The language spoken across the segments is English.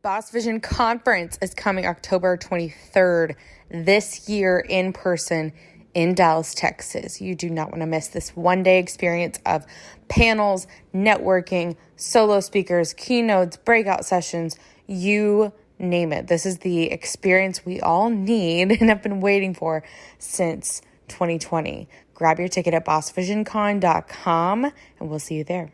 Boss Vision Conference is coming October 23rd this year in person in Dallas, Texas. You do not want to miss this one-day experience of panels, networking, solo speakers, keynotes, breakout sessions, you name it. This is the experience we all need and have been waiting for since 2020. Grab your ticket at bossvisioncon.com and we'll see you there.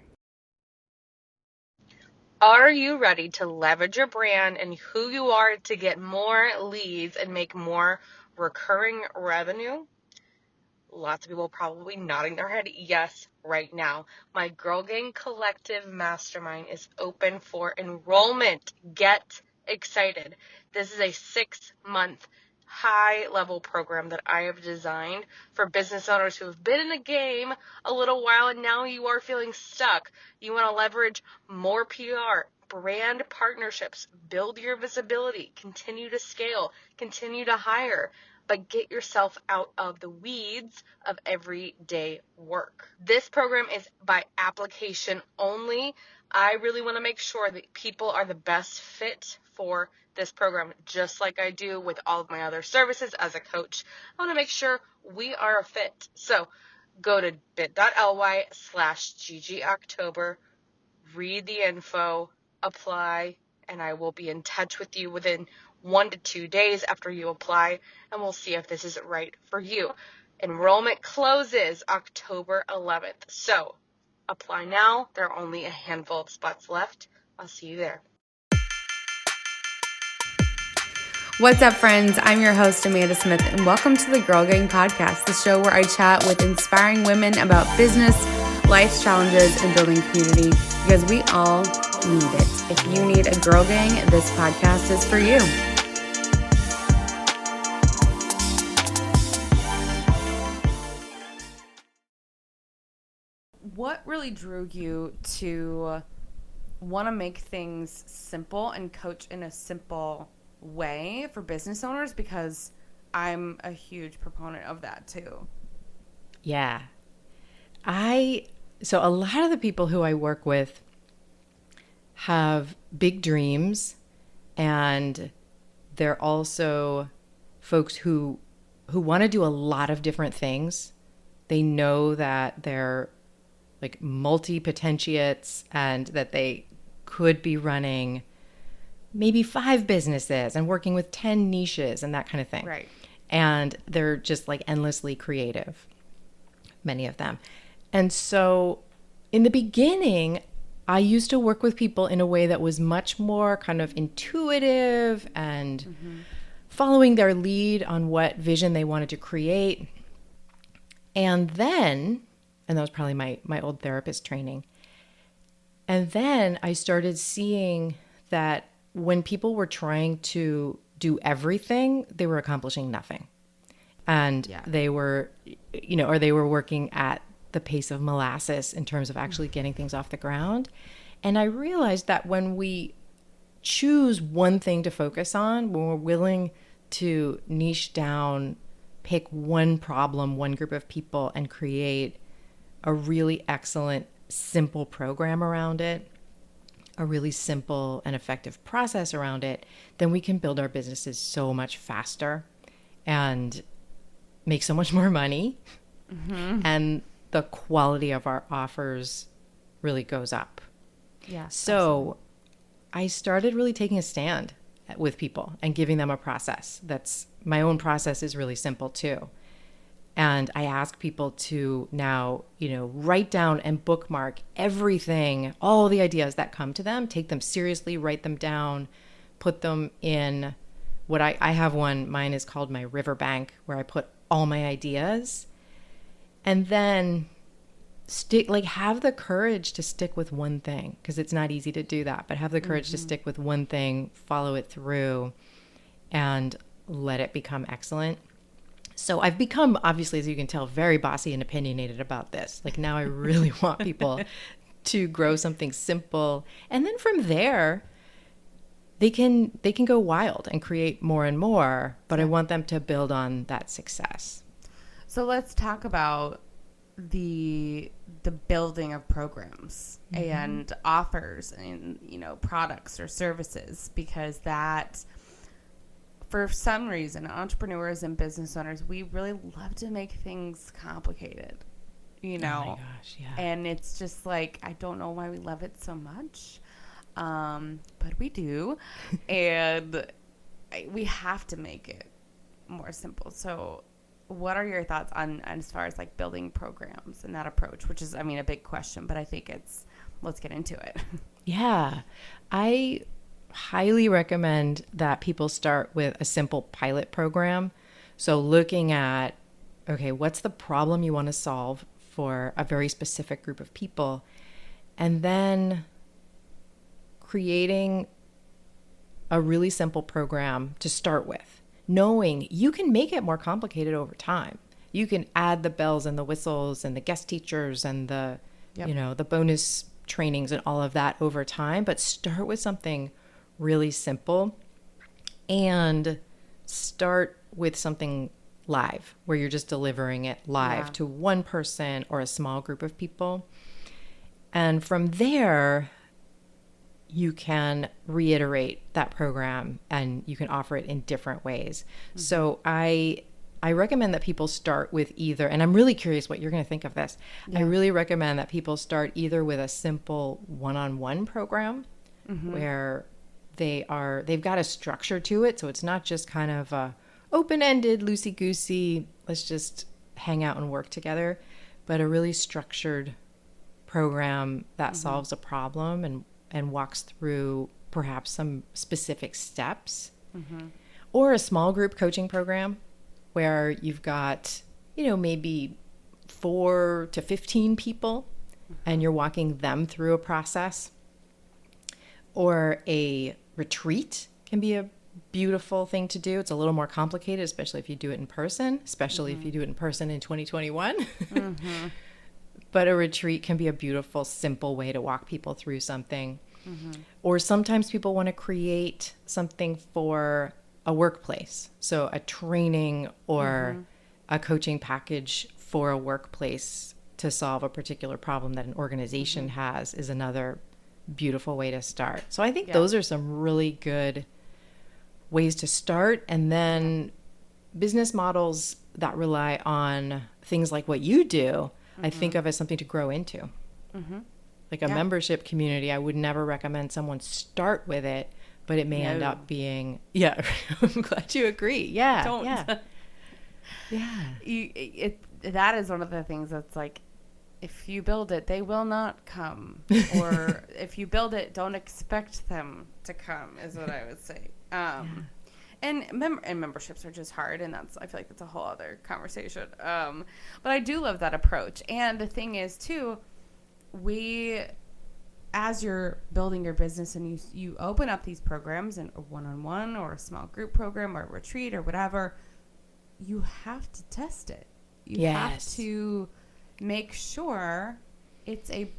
Are you ready to leverage your brand and who you are to get more leads and make more recurring revenue? Lots of people probably nodding their head yes right now. My Girl Gang Collective Mastermind is open for enrollment. Get excited. This is a 6-month high-level program that I have designed for business owners who have been in the game a little while and now you are feeling stuck. You want to leverage more PR, brand partnerships, build your visibility, continue to scale, continue to hire, but get yourself out of the weeds of everyday work. This program is by application only. I really want to make sure that people are the best fit for this program, just like I do with all of my other services as a coach. I want to make sure we are a fit. So go to bit.ly/ggoctober, read the info, apply, and I will be in touch with you within 1 to 2 days after you apply, and we'll see if this is right for you. Enrollment closes October 11th, so apply now. There are only a handful of spots left. I'll see you there. What's up, friends? I'm your host, Amanda Smith, and welcome to the Girl Gang Podcast, the show where I chat with inspiring women about business, life's challenges, and building community, because we all need it. If you need a girl gang, this podcast is for you. What really drew you to want to make things simple and coach in a simple way for business owners? Because I'm a huge proponent of that too. Yeah. So a lot of the people who I work with have big dreams, and they're also folks who want to do a lot of different things. They know that they're like multi-potentiates and that they could be running maybe 5 businesses and working with 10 niches and that kind of thing. Right. And they're just like endlessly creative, many of them. And so in the beginning, I used to work with people in a way that was much more kind of intuitive and following their lead on what vision they wanted to create. And that was probably my old therapist training. And then I started seeing that when people were trying to do everything, they were accomplishing nothing. And they were, or they were working at the pace of molasses in terms of actually getting things off the ground. And I realized that when we choose one thing to focus on, when we're willing to niche down, pick one problem, one group of people, and create a really excellent, simple program around it, a really simple and effective process around it, then we can build our businesses so much faster and make so much more money. And the quality of our offers really goes up. Yeah. So absolutely. I started really taking a stand with people and giving them a process. My own process is really simple too. And I ask people to now, write down and bookmark everything, all the ideas that come to them, take them seriously, write them down, put them in what I have one, mine is called my riverbank, where I put all my ideas. And then have the courage to stick with one thing, because it's not easy to do that, but have the courage to stick with one thing, follow it through, and let it become excellent. So I've become, obviously, as you can tell, very bossy and opinionated about this. Like now I really want people to grow something simple. And then from there, they can go wild and create more and more, but I want them to build on that success. So let's talk about the building of programs and offers and, you know, products or services, because that, for some reason, entrepreneurs and business owners, we really love to make things complicated, you know. Oh my gosh, yeah. And it's just like, I don't know why we love it so much, but we do. And we have to make it more simple. So what are your thoughts on as far as like building programs and that approach, which is, I mean, a big question, but I think let's get into it. Yeah. I highly recommend that people start with a simple pilot program. So looking at, okay, what's the problem you want to solve for a very specific group of people? And then creating a really simple program to start with, knowing you can make it more complicated over time. You can add the bells and the whistles and the guest teachers and the, you know, the bonus trainings and all of that over time, but start with something really simple and start with something live where you're just delivering it live to one person or a small group of people. And from there, you can reiterate that program and you can offer it in different ways. So I recommend that people start with either, and I'm really curious what you're going to think of this. I really recommend that people start either with a simple one-on-one program where they've got a structure to it. So it's not just kind of a open-ended, loosey-goosey, let's just hang out and work together, but a really structured program that solves a problem and walks through perhaps some specific steps, or a small group coaching program where you've got, you know, maybe 4 to 15 people and you're walking them through a process. Or a retreat can be a beautiful thing to do. It's a little more complicated, especially if you do it in person, especially if you do it in person in 2021. But a retreat can be a beautiful, simple way to walk people through something. Or sometimes people want to create something for a workplace. So a training or a coaching package for a workplace to solve a particular problem that an organization has is another beautiful way to start. So I think those are some really good ways to start. And then business models that rely on things like what you do, I think of as something to grow into. Like a membership community, I would never recommend someone start with it, but it may end up being, I'm glad you agree. Yeah. Don't. Yeah. That is one of the things that's like, if you build it, they will not come. Or if you build it, don't expect them to come, is what I would say. And memberships are just hard, and I feel like that's a whole other conversation. But I do love that approach. And the thing is, too, as you're building your business and you open up these programs in a one-on-one or a small group program or a retreat or whatever, you have to test it. You have to make sure it's a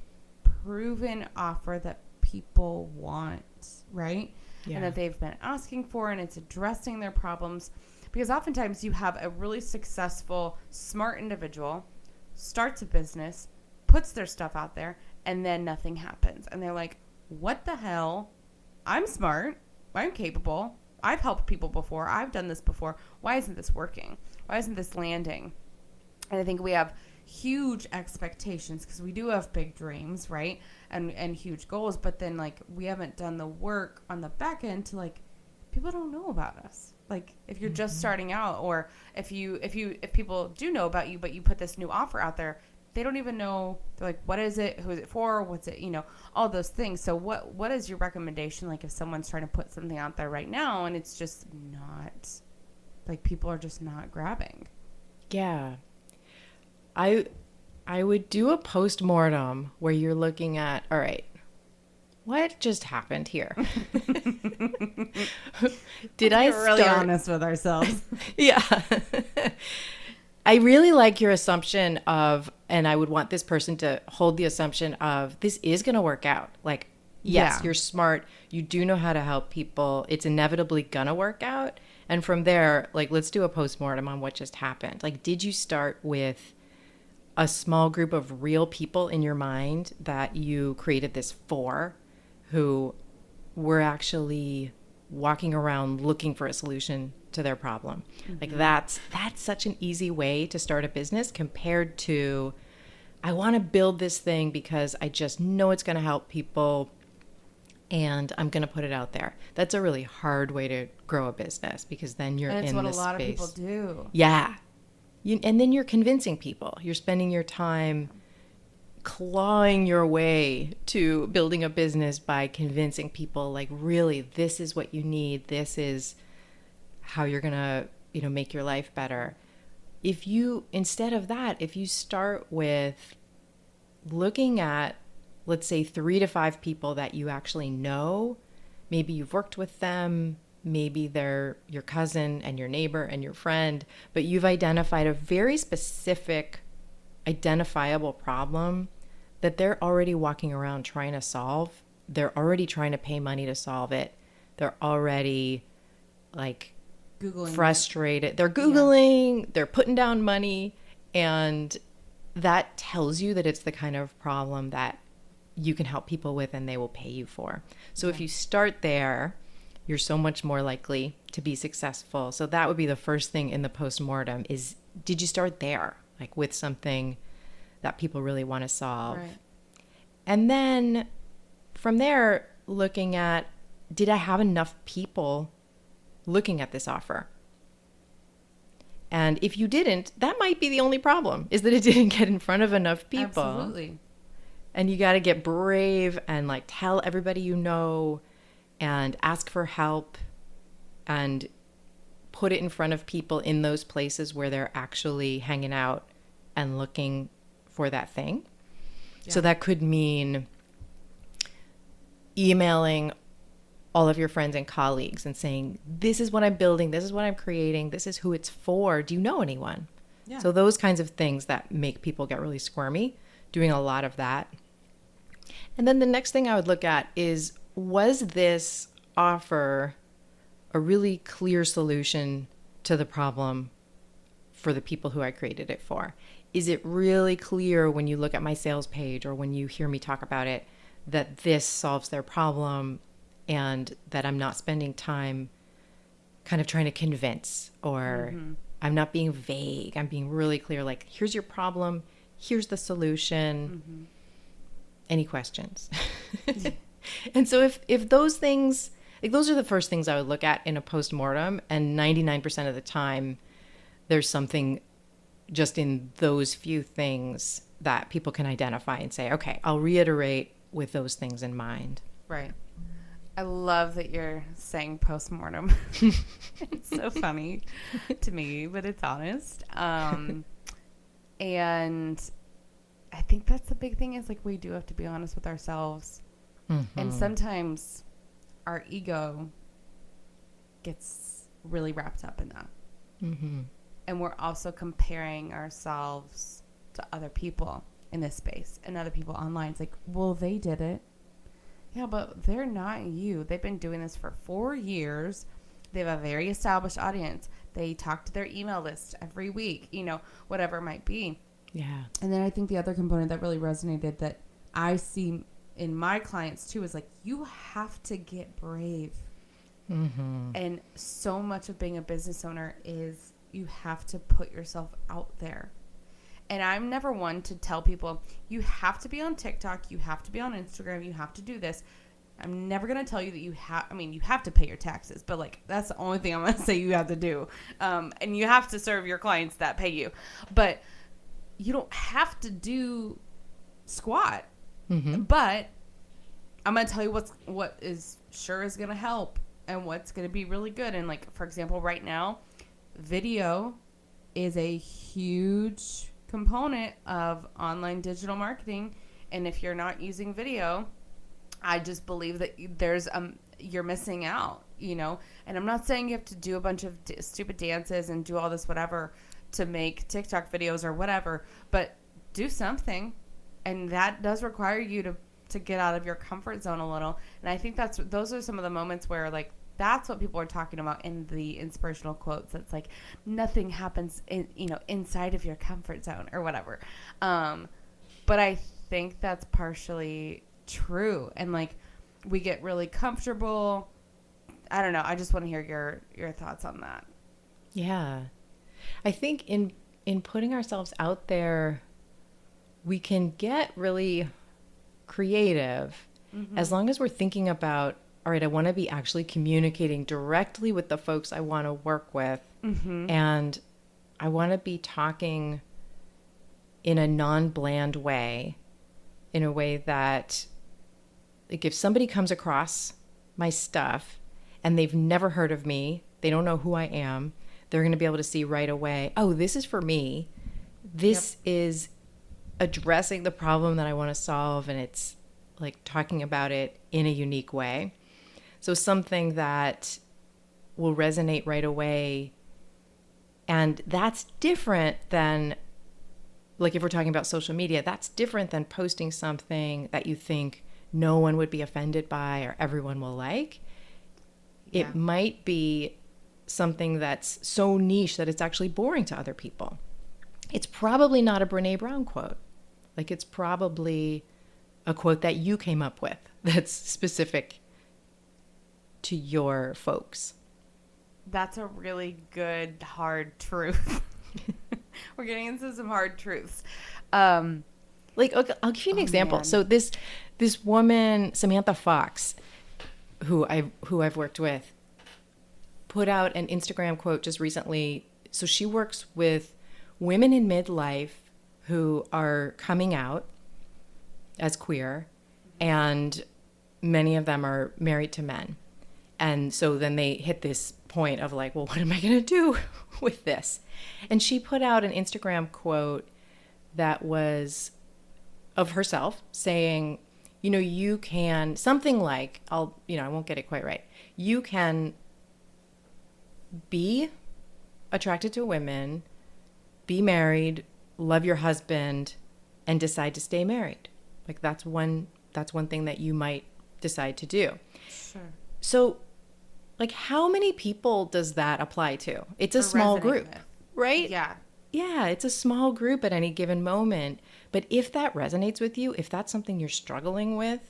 proven offer that people want, right? And that they've been asking for, and it's addressing their problems. Because oftentimes you have a really successful, smart individual starts a business, puts their stuff out there, and then nothing happens. And they're like, what the hell? I'm smart. I'm capable. I've helped people before. I've done this before. Why isn't this working? Why isn't this landing? And I think we have huge expectations because we do have big dreams, right? And huge goals. But then, like, we haven't done the work on the back end to, like, people don't know about us. Like, if you're just starting out, or if people do know about you, but you put this new offer out there, they don't even know. They're like, what is it? Who is it for? What's it? You know, all those things. So what is your recommendation? Like, if someone's trying to put something out there right now and it's just not, like, people are just not grabbing. Yeah. I would do a post-mortem where you're looking at, all right, what just happened here? Did I start really honest with ourselves? Yeah. I really like your assumption of, and I would want this person to hold the assumption of, this is going to work out. Like, yes, you're smart. You do know how to help people. It's inevitably going to work out. And from there, like, let's do a postmortem on what just happened. Like, did you start with a small group of real people in your mind that you created this for, who were actually walking around looking for a solution to their problem. Mm-hmm. Like that's such an easy way to start a business compared to, I want to build this thing because I just know it's going to help people and I'm going to put it out there. That's a really hard way to grow a business, because then you're in this space. And it's what a lot of people do. Yeah. And then you're convincing people. You're spending your time clawing your way to building a business by convincing people, like, really, this is what you need. This is how you're going to, make your life better. Instead of that, if you start with looking at, let's say, 3 to 5 people that you actually know, maybe you've worked with them, maybe they're your cousin and your neighbor and your friend, but you've identified a very specific, identifiable problem that they're already walking around trying to solve. They're already trying to pay money to solve it. They're already like Googling frustrated. It. They're Googling, they're putting down money, and that tells you that it's the kind of problem that you can help people with and they will pay you for. So if you start there, you're so much more likely to be successful. So that would be the first thing in the postmortem is, did you start there? Like with something that people really want to solve. Right. And then from there, looking at, did I have enough people looking at this offer? And if you didn't, that might be the only problem, is that it didn't get in front of enough people. Absolutely. And you got to get brave and like tell everybody you know and ask for help and put it in front of people in those places where they're actually hanging out and looking for that thing. Yeah. So that could mean emailing all of your friends and colleagues and saying, this is what I'm building, this is what I'm creating, this is who it's for. Do you know anyone? Yeah. So those kinds of things that make people get really squirmy, doing a lot of that. And then the next thing I would look at is, was this offer a really clear solution to the problem for the people who I created it for? Is it really clear when you look at my sales page or when you hear me talk about it that this solves their problem and that I'm not spending time kind of trying to convince, or I'm not being vague. I'm being really clear, like, here's your problem, here's the solution. Any questions? And so if those things, like, those are the first things I would look at in a postmortem, and 99% of the time there's something just in those few things that people can identify and say, okay, I'll reiterate with those things in mind. Right. I love that you're saying postmortem. It's so funny to me, but it's honest. And I think that's the big thing, is like, we do have to be honest with ourselves. And sometimes our ego gets really wrapped up in that. And we're also comparing ourselves to other people in this space and other people online. It's like, well, they did it. Yeah, but they're not you. They've been doing this for 4 years. They have a very established audience. They talk to their email list every week, whatever it might be. Yeah. And then I think the other component that really resonated that I see in my clients too is like, you have to get brave. And so much of being a business owner is you have to put yourself out there. And I'm never one to tell people, you have to be on TikTok, you have to be on Instagram, you have to do this. I'm never going to tell you that you have to pay your taxes, but like, that's the only thing I'm going to say you have to do. And you have to serve your clients that pay you. But you don't have to do squat. But I'm going to tell you what is going to help and what's going to be really good. And like, for example, right now, video is a huge component of online digital marketing. And if you're not using video, I just believe that you're missing out, And I'm not saying you have to do a bunch of stupid dances and do all this whatever to make TikTok videos or whatever, but do something. And that does require you to get out of your comfort zone a little. And I think those are some of the moments where, like, That's what people are talking about in the inspirational quotes. It's like nothing happens inside of your comfort zone or whatever. But I think that's partially true. And like we get really comfortable. I don't know. I just want to hear your thoughts on that. Yeah. I think in putting ourselves out there, we can get really creative as long as we're thinking about, all right, I want to be actually communicating directly with the folks I want to work with. And I want to be talking in a non-bland way, in a way that, like, if somebody comes across my stuff and they've never heard of me, they don't know who I am, they're going to be able to see right away, oh, this is for me. This is addressing the problem that I want to solve, and it's like talking about it in a unique way. So something that will resonate right away. And that's different than, like, if we're talking about social media, that's different than posting something that you think no one would be offended by or everyone will like. Yeah. It might be something that's so niche that it's actually boring to other people. It's probably not a Brené Brown quote. Like, it's probably a quote that you came up with that's specific to your folks. That's a really good, hard truth. We're getting into some hard truths. Like, okay, I'll give you an example. Man. So this woman, Samantha Fox, who I've worked with, put out an Instagram quote just recently. So she works with women in midlife who are coming out as queer, and many of them are married to men. And so then they hit this point of like, well, what am I going to do with this? And she put out an Instagram quote that was of herself saying, you know, you can, something like, I won't get it quite right. You can be attracted to women, be married, love your husband, and decide to stay married. Like that's one thing that you might decide to do. Sure. So, like, how many people does that apply to? It's a small group, right? Yeah. Yeah, it's a small group at any given moment. But if that resonates with you, if that's something you're struggling with,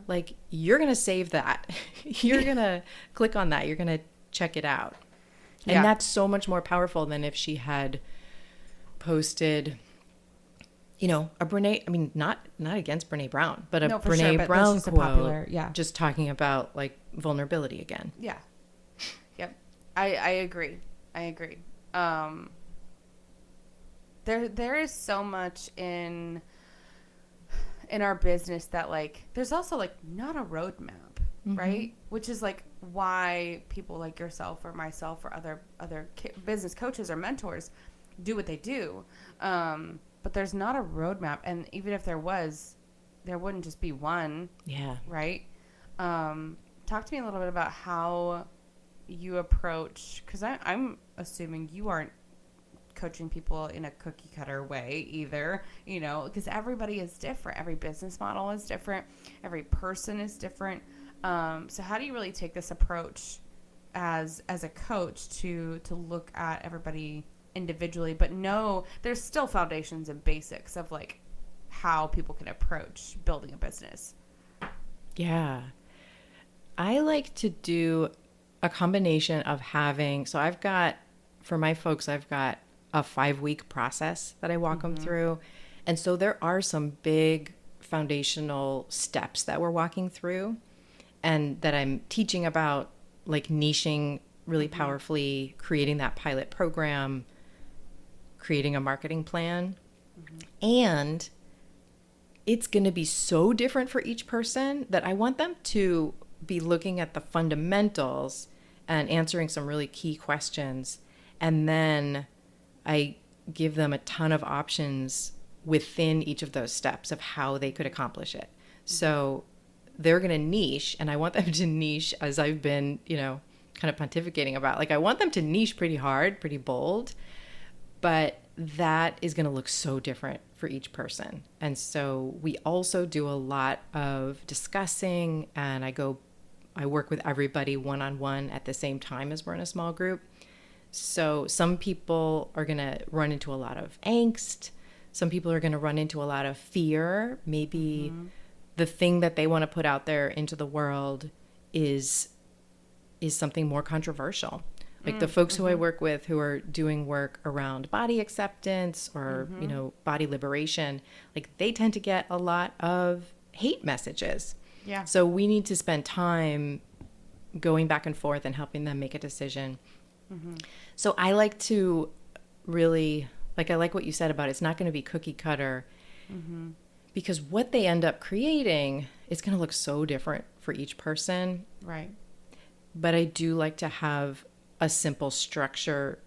like, you're going to save that. You're going to click on that. You're going to check it out. And that's so much more powerful than if she had posted, you know, a Brene, I mean, not against Brene Brown, but a Brene Brown quote, popular, just talking about like vulnerability again. Yeah. Yep. I agree. There is so much in our business that like, there's also like not a roadmap, right? Which is like why people like yourself or myself or other business coaches or mentors do what they do. But there's not a roadmap. And even if there was, there wouldn't just be one. Yeah. Right? Talk to me a little bit about how you approach, because I'm assuming you aren't coaching people in a cookie cutter way either, you know, because everybody is different. Every business model is different. Every person is different. So how do you really take this approach as a coach to look at everybody individually, but no, there's still foundations and basics of like how people can approach building a business? Yeah. I like to do a combination of for my folks, I've got a 5-week process that I walk them through. And so there are some big foundational steps that we're walking through and that I'm teaching about, like niching really powerfully, creating that pilot program, creating a marketing plan. And it's going to be so different for each person that I want them to be looking at the fundamentals and answering some really key questions. And then I give them a ton of options within each of those steps of how they could accomplish it. So they're going to niche, and I want them to niche, as I've been, you know, kind of pontificating about. Like, I want them to niche pretty hard, pretty bold, but that is going to look so different for each person. And so we also do a lot of discussing, and I go I work with everybody one-on-one at the same time as we're in a small group. So some people are going to run into a lot of angst. Some people are going to run into a lot of fear. Maybe the thing that they want to put out there into the world is something more controversial. Like the folks who I work with who are doing work around body acceptance or, body liberation, like they tend to get a lot of hate messages. Yeah. So we need to spend time going back and forth and helping them make a decision. So I like to really, I like what you said about it's not going to be cookie cutter, because what they end up creating is going to look so different for each person. Right. But I do like to have a simple structure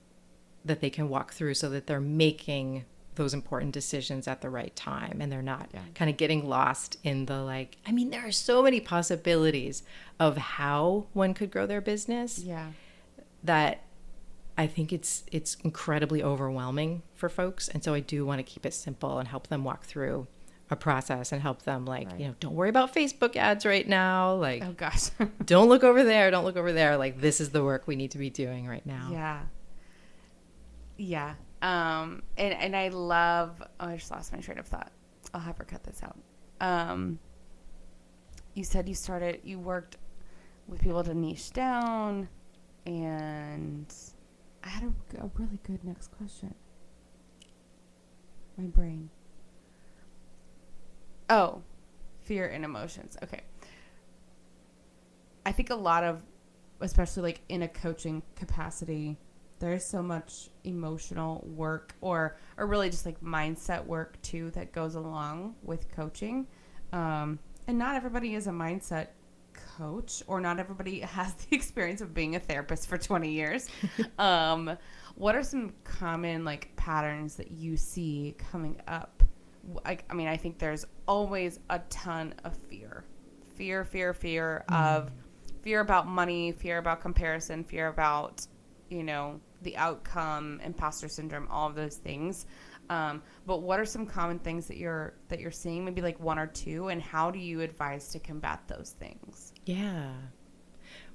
that they can walk through so that they're making those important decisions at the right time and they're not kind of getting lost in the there are so many possibilities of how one could grow their business that I think it's incredibly overwhelming for folks. And so I do want to keep it simple and help them walk through a process and help them don't worry about Facebook ads right now. Oh gosh. Don't look over there. Don't look over there. This is the work we need to be doing right now. Yeah. Yeah. And I love, I just lost my train of thought. I'll have her cut this out. You said you worked with people to niche down, and I had a really good next question. My brain. Oh, fear and emotions. Okay. I think a lot of, especially in a coaching capacity, there's so much emotional work or really just mindset work too that goes along with coaching. And not everybody is a mindset coach, or not everybody has the experience of being a therapist for 20 years. What are some common patterns that you see coming up? I think there's always a ton of fear of fear about money, fear about comparison, fear about, the outcome, imposter syndrome, all of those things. But what are some common things that you're seeing, maybe one or two, and how do you advise to combat those things? Yeah.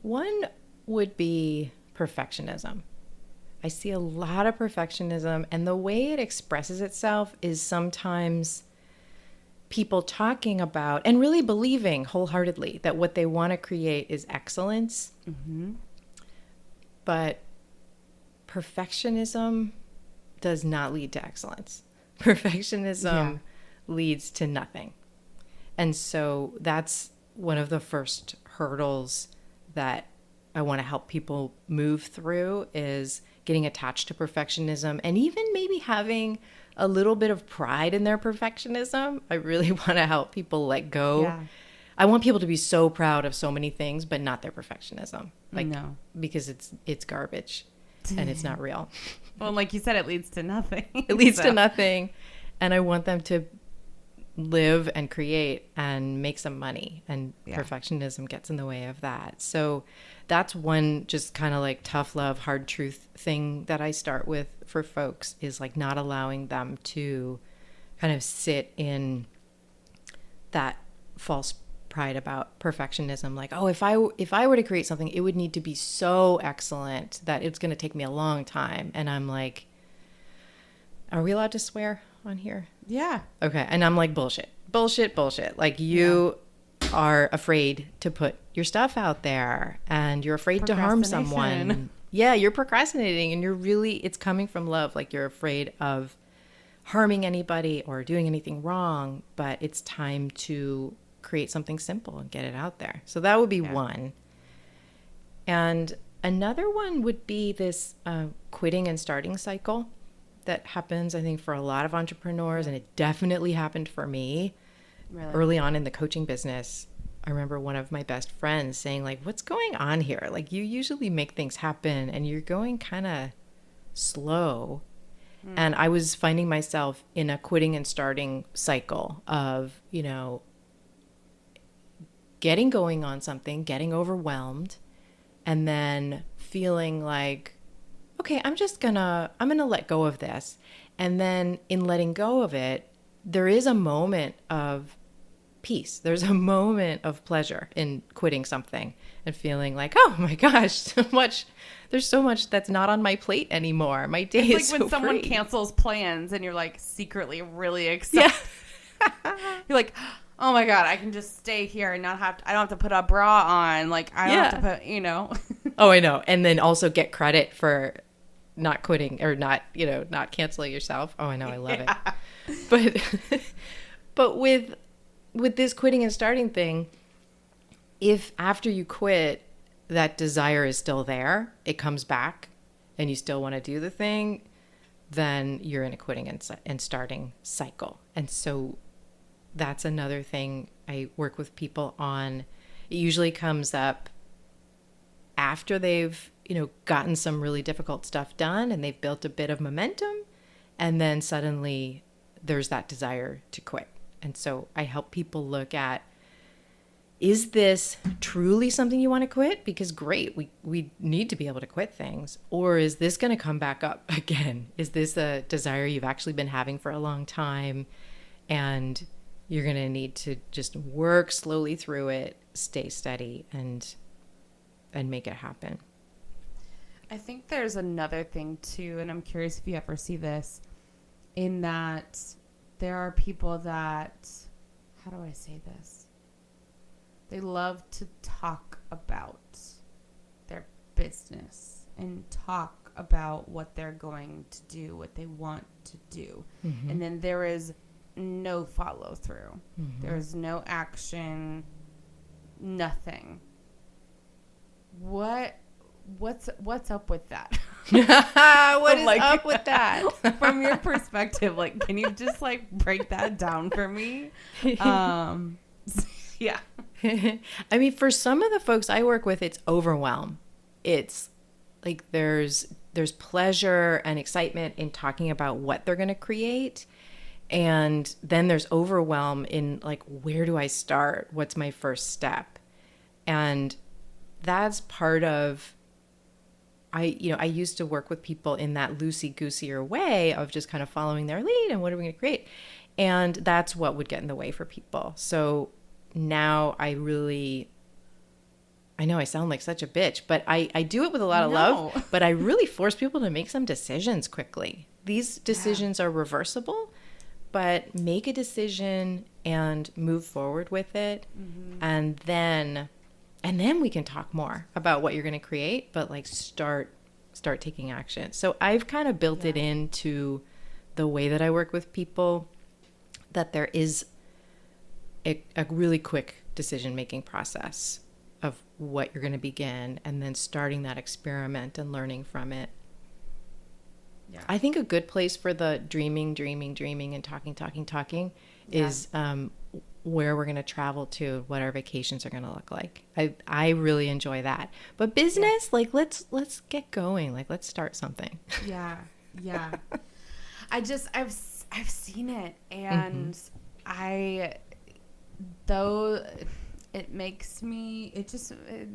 One would be perfectionism. I see a lot of perfectionism, and the way it expresses itself is sometimes people talking about and really believing wholeheartedly that what they want to create is excellence. But perfectionism does not lead to excellence. Perfectionism leads to nothing. And so that's one of the first hurdles that I want to help people move through, is getting attached to perfectionism and even maybe having a little bit of pride in their perfectionism. I really want to help people let go. Yeah. I want people to be so proud of so many things, but not their perfectionism. No. Because it's garbage and it's not real. Well, like you said, it leads to nothing. It leads to nothing. And I want them to live and create and make some money, and perfectionism gets in the way of that. So that's one just kind of tough love, hard truth thing that I start with for folks, is not allowing them to kind of sit in that false pride about perfectionism. If I were to create something, it would need to be so excellent that it's going to take me a long time. And I'm like, are we allowed to swear on here? Yeah. Okay. And I'm like, bullshit. You are afraid to put your stuff out there, and you're afraid to harm someone. Yeah. You're procrastinating, and it's coming from love. You're afraid of harming anybody or doing anything wrong, but it's time to create something simple and get it out there. So that would be one. And another one would be this quitting and starting cycle that happens, I think, for a lot of entrepreneurs, and it definitely happened for me early on in the coaching business. I remember one of my best friends saying, what's going on here? You usually make things happen and you're going kind of slow. And I was finding myself in a quitting and starting cycle of, getting going on something, getting overwhelmed, and then feeling okay, I'm going to let go of this. And then in letting go of it, there is a moment of peace. There's a moment of pleasure in quitting something and feeling like, oh my gosh, there's so much that's not on my plate anymore. My day is like when so someone free. cancels plans and you're like secretly really excited. Yeah. You're like, oh my God, I can just stay here and I don't have to put a bra on. Like I don't have to put, Oh, I know. And then also get credit for not quitting or not canceling yourself. Oh, I know. I love it. But with this quitting and starting thing, if after you quit, that desire is still there, it comes back and you still want to do the thing, then you're in a quitting and starting cycle. And so that's another thing I work with people on. It usually comes up after they've, gotten some really difficult stuff done and they've built a bit of momentum, and then suddenly there's that desire to quit. And so I help people look at, is this truly something you want to quit? Because great, we need to be able to quit things. Or is this going to come back up again? Is this a desire you've actually been having for a long time and you're going to need to just work slowly through it, stay steady, and make it happen? I think there's another thing too, and I'm curious if you ever see this, in that there are people that, how do I say this? They love to talk about their business and talk about what they're going to do, what they want to do. Mm-hmm. And then there is no follow through. Mm-hmm. There is no action, nothing. What's up with that? What is up with that? From your perspective, can you just break that down for me? Yeah. I mean, for some of the folks I work with, it's overwhelm. It's like there's pleasure and excitement in talking about what they're going to create. And then there's overwhelm in where do I start? What's my first step? And that's part of, I used to work with people in that loosey-gooseier way of just kind of following their lead and what are we going to create? And that's what would get in the way for people. So now I know I sound like such a bitch, but I do it with a lot of love, but I really force people to make some decisions quickly. These decisions are reversible, but make a decision and move forward with it. Mm-hmm. And then we can talk more about what you're going to create, but start taking action. So I've kind of built it into the way that I work with people, that there is a really quick decision-making process of what you're going to begin, and then starting that experiment and learning from it. Yeah. I think a good place for the dreaming and talking is where we're going to travel to, what our vacations are going to look like. I really enjoy that. But business, let's get going. Let's start something. Yeah. I've seen it, and though it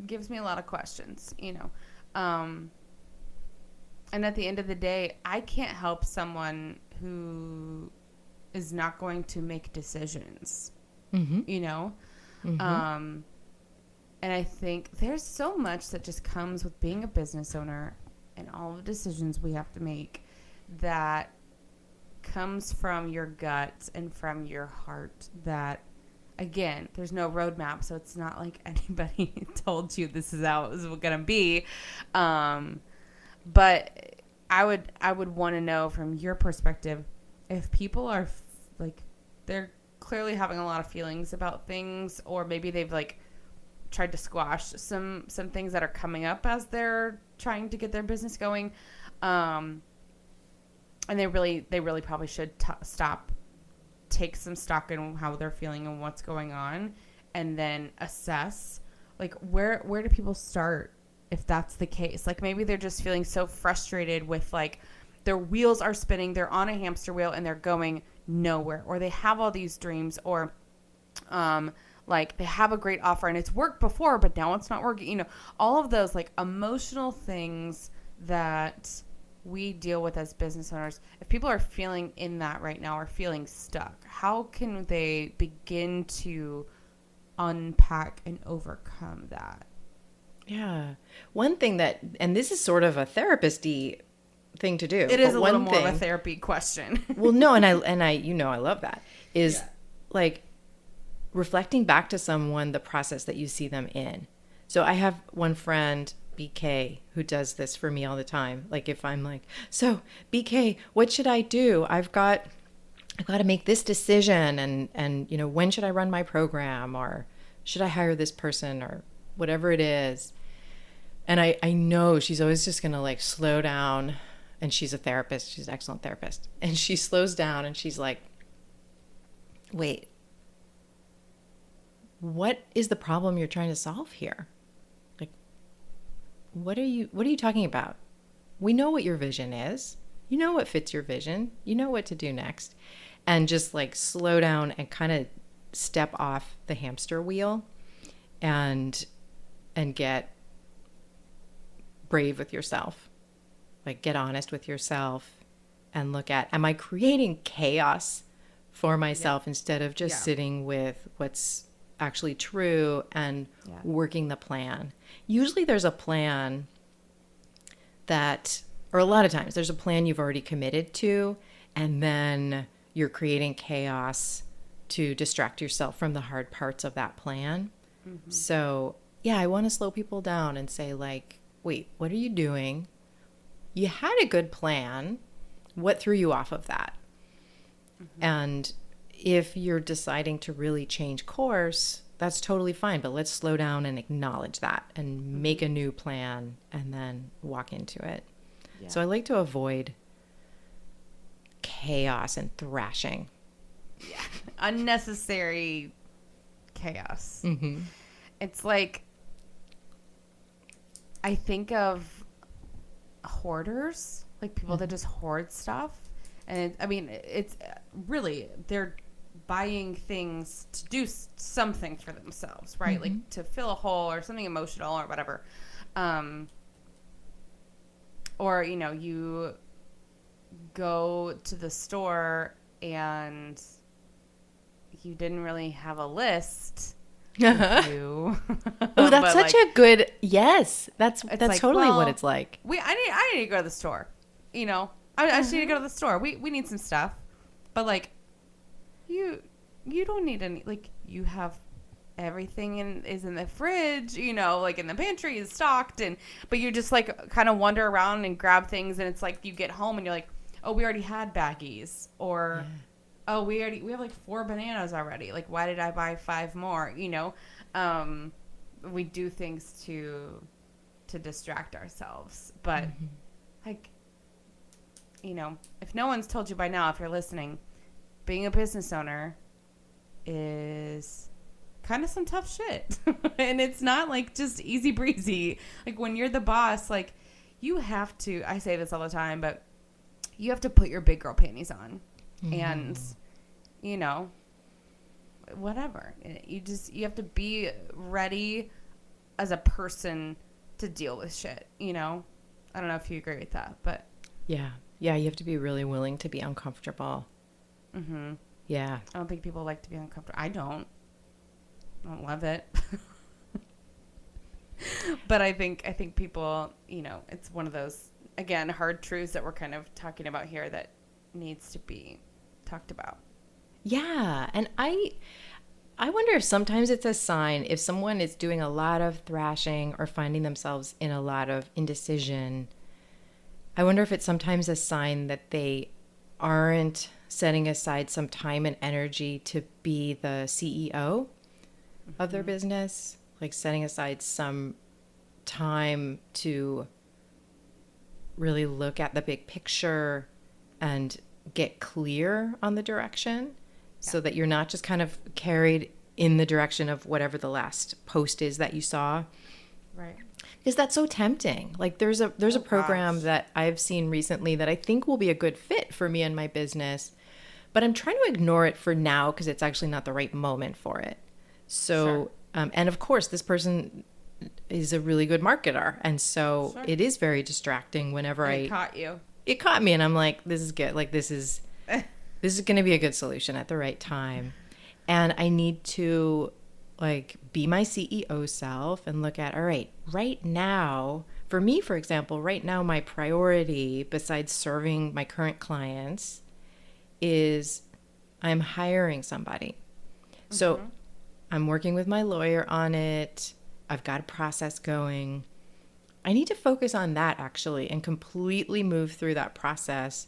gives me a lot of questions, and at the end of the day, I can't help someone who is not going to make decisions, mm-hmm. Mm-hmm. And I think there's so much that just comes with being a business owner and all the decisions we have to make that comes from your gut and from your heart, that, again, there's no roadmap, so it's not like anybody told you this is how it was going to be. But I would want to know from your perspective, if people are they're clearly having a lot of feelings about things, or maybe they've tried to squash some things that are coming up as they're trying to get their business going. And they really probably should stop, take some stock in how they're feeling and what's going on, and then assess where do people start if that's the case. Maybe they're just feeling so frustrated with their wheels are spinning, they're on a hamster wheel and they're going nowhere, or they have all these dreams, or they have a great offer and it's worked before but now it's not working, all of those emotional things that we deal with as business owners, if people are feeling in that right now or feeling stuck, how can they begin to unpack and overcome that? Yeah. One thing that, and this is sort of a therapist-y thing to do. It is a little more of a therapy question. Well, no, and I, I love that, is like reflecting back to someone the process that you see them in. So I have one friend, BK, who does this for me all the time. Like if I'm like, so BK, what should I do? I've got to make this decision, and when should I run my program, or should I hire this person, or whatever it is. And I know she's always just going to like slow down, and she's a therapist. She's an excellent therapist. And she slows down and she's like, wait, what is the problem you're trying to solve here? Like, what are you talking about? We know what your vision is. You know what fits your vision. You know what to do next. And just like slow down and kind of step off the hamster wheel and get brave with yourself. Like get honest with yourself and look at, am I creating chaos for myself instead of just sitting with what's actually true and working the plan? Usually there's a plan that, or a lot of times there's a plan you've already committed to, and then you're creating chaos to distract yourself from the hard parts of that plan. Mm-hmm. So I want to slow people down and say like, wait, what are you doing? You had a good plan. What threw you off of that? Mm-hmm. And if you're deciding to really change course, that's totally fine. But let's slow down and acknowledge that and make a new plan and then walk into it. Yeah. So I like to avoid chaos and thrashing. Yeah. Unnecessary chaos. Mm-hmm. It's like, I think of hoarders, like people that just hoard stuff. And it's really, they're buying things to do something for themselves, right? Mm-hmm. Like to fill a hole or something emotional or whatever. Or, you go to the store and you didn't really have a list. Oh, that's such a good, yes. That's like, totally what it's like. I need to go to the store. I just need to go to the store. We need some stuff. But like, you don't need any, like, you have everything is in the fridge, like in the pantry is stocked, but you just like kind of wander around and grab things, and it's like you get home and you're like, oh, we already had baggies, or oh, we have like 4 bananas already. Like, why did I buy 5 more? We do things to distract ourselves, but like, if no one's told you by now, if you're listening, being a business owner is kind of some tough shit. And it's not like just easy breezy. Like when you're the boss, like you have to, I say this all the time, but you have to put your big girl panties on and, whatever. You have to be ready as a person to deal with shit, I don't know if you agree with that, but. Yeah, you have to be really willing to be uncomfortable. Mm-hmm. Yeah. I don't think people like to be uncomfortable. I don't love it. But I think people, it's one of those, again, hard truths that we're kind of talking about here that needs to be talked about. Yeah. And I wonder if sometimes it's a sign if someone is doing a lot of thrashing or finding themselves in a lot of indecision. I wonder if it's sometimes a sign that they aren't setting aside some time and energy to be the CEO of their business, like setting aside some time to really look at the big picture and get clear on the direction so that you're not just kind of carried in the direction of whatever the last post is that you saw. Right. Because that's so tempting. Like there's a program that I've seen recently that I think will be a good fit for me and my business, but I'm trying to ignore it for now because it's actually not the right moment for it. So, and of course, this person is a really good marketer, and so it is very distracting whenever I caught you. it caught me, and I'm like, this is good. Like, this is going to be a good solution at the right time. And I need to like be my CEO self and look at, all right now, for me, for example, right now, my priority besides serving my current clients is I'm hiring somebody. So I'm working with my lawyer on it. I've got a process going. I need to focus on that actually and completely move through that process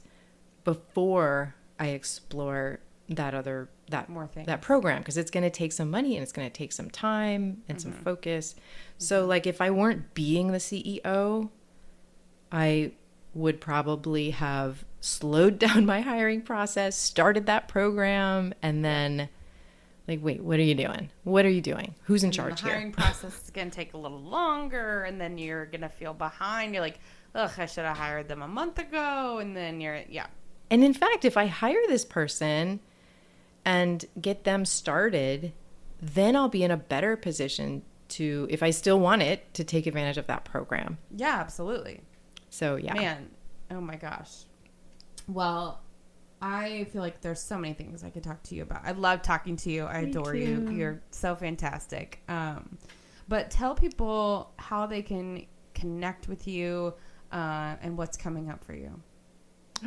before I explore that program, because it's going to take some money and it's going to take some time and some focus. So like if I weren't being the CEO, I would probably have slowed down my hiring process, started that program, and then like, wait, what are you doing? What are you doing? Who's in charge here? The hiring process is going to take a little longer, and then you're going to feel behind. You're like, ugh, I should have hired them a month ago. And then And in fact, if I hire this person and get them started, then I'll be in a better position to, if I still want it, to take advantage of that program. Yeah, absolutely. So, yeah. Man, oh my gosh. Well, I feel like there's so many things I could talk to you about. I love talking to you. I adore you. You're so fantastic. But tell people how they can connect with you and what's coming up for you.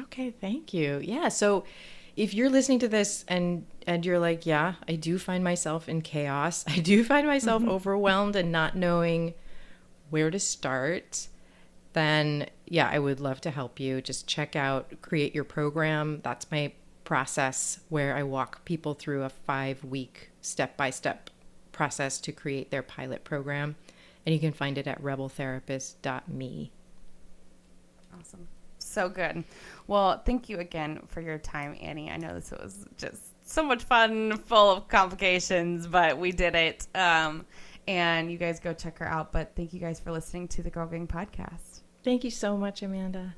Okay, thank you. Yeah, so if you're listening to this and you're like, yeah, I do find myself in chaos. I do find myself overwhelmed and not knowing where to start, then yeah, I would love to help you. Just check out Create Your Program. That's my process where I walk people through a 5-week step-by-step process to create their pilot program. And you can find it at rebeltherapist.me. Awesome. So good. Well, thank you again for your time, Annie. I know this was just so much fun, full of complications, but we did it. And you guys go check her out. But thank you guys for listening to the Girl Gang podcast. Thank you so much, Amanda.